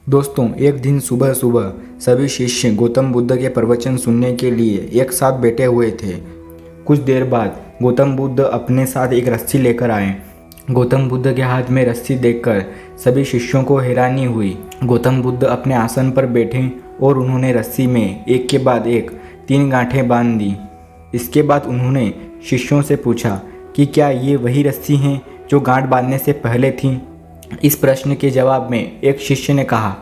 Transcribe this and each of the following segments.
दोस्तों, एक दिन सुबह सुबह सभी शिष्य गौतम बुद्ध के प्रवचन सुनने के लिए एक साथ बैठे हुए थे। कुछ देर बाद गौतम बुद्ध अपने साथ एक रस्सी लेकर आए। गौतम बुद्ध के हाथ में रस्सी देखकर सभी शिष्यों को हैरानी हुई। गौतम बुद्ध अपने आसन पर बैठे और उन्होंने रस्सी में एक के बाद एक 3 गांठें बांध दी। इसके बाद उन्होंने शिष्यों से पूछा कि क्या ये वही रस्सी हैं जो गांठ बांधने से पहले थी। इस प्रश्न के जवाब में एक शिष्य ने कहा,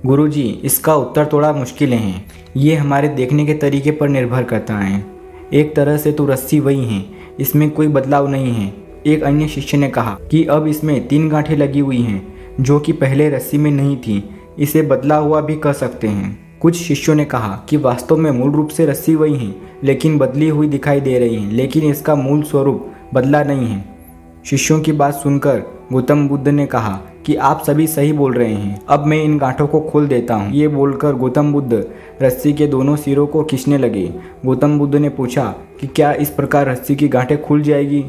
गुरुजी, इसका उत्तर थोड़ा मुश्किल है। ये हमारे देखने के तरीके पर निर्भर करता है। एक तरह से तो रस्सी वही है, इसमें कोई बदलाव नहीं है। एक अन्य शिष्य ने कहा कि अब इसमें 3 गांठें लगी हुई हैं जो कि पहले रस्सी में नहीं थी। इसे बदला हुआ भी कह सकते हैं। कुछ शिष्यों ने कहा कि वास्तव में मूल रूप से रस्सी वही है, लेकिन बदली हुई दिखाई दे रही है, लेकिन इसका मूल स्वरूप बदला नहीं है। शिष्यों की बात सुनकर गौतम बुद्ध ने कहा कि आप सभी सही बोल रहे हैं, अब मैं इन गांठों को खोल देता हूँ। ये बोलकर गौतम बुद्ध रस्सी के दोनों सिरों को खींचने लगे। गौतम बुद्ध ने पूछा कि क्या इस प्रकार रस्सी की गांठें खुल जाएगी।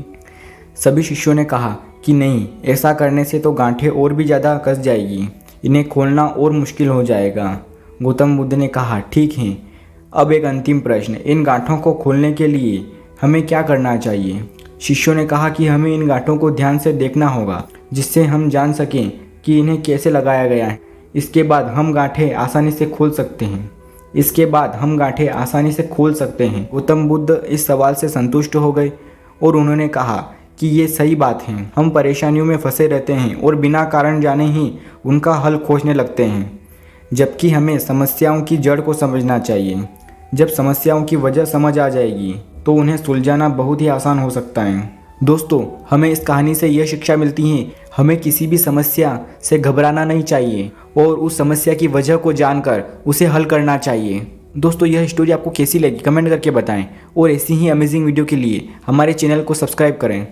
सभी शिष्यों ने कहा कि नहीं, ऐसा करने से तो गांठें और भी ज़्यादा कस जाएगी, इन्हें खोलना और मुश्किल हो जाएगा। गौतम बुद्ध ने कहा, ठीक है, अब एक अंतिम प्रश्न, इन गांठों को खोलने के लिए हमें क्या करना चाहिए। शिष्यों ने कहा कि हमें इन गांठों को ध्यान से देखना होगा, जिससे हम जान सकें कि इन्हें कैसे लगाया गया है। इसके बाद हम गांठें आसानी से खोल सकते हैं। गौतम बुद्ध इस सवाल से संतुष्ट हो गए और उन्होंने कहा कि ये सही बात है। हम परेशानियों में फंसे रहते हैं और बिना कारण जाने ही उनका हल खोजने लगते हैं, जबकि हमें समस्याओं की जड़ को समझना चाहिए। जब समस्याओं की वजह समझ आ जाएगी तो उन्हें सुलझाना बहुत ही आसान हो सकता है। दोस्तों, हमें इस कहानी से यह शिक्षा मिलती है, हमें किसी भी समस्या से घबराना नहीं चाहिए और उस समस्या की वजह को जानकर उसे हल करना चाहिए। दोस्तों, यह स्टोरी आपको कैसी लगी कमेंट करके बताएं और ऐसी ही अमेजिंग वीडियो के लिए हमारे चैनल को सब्सक्राइब करें।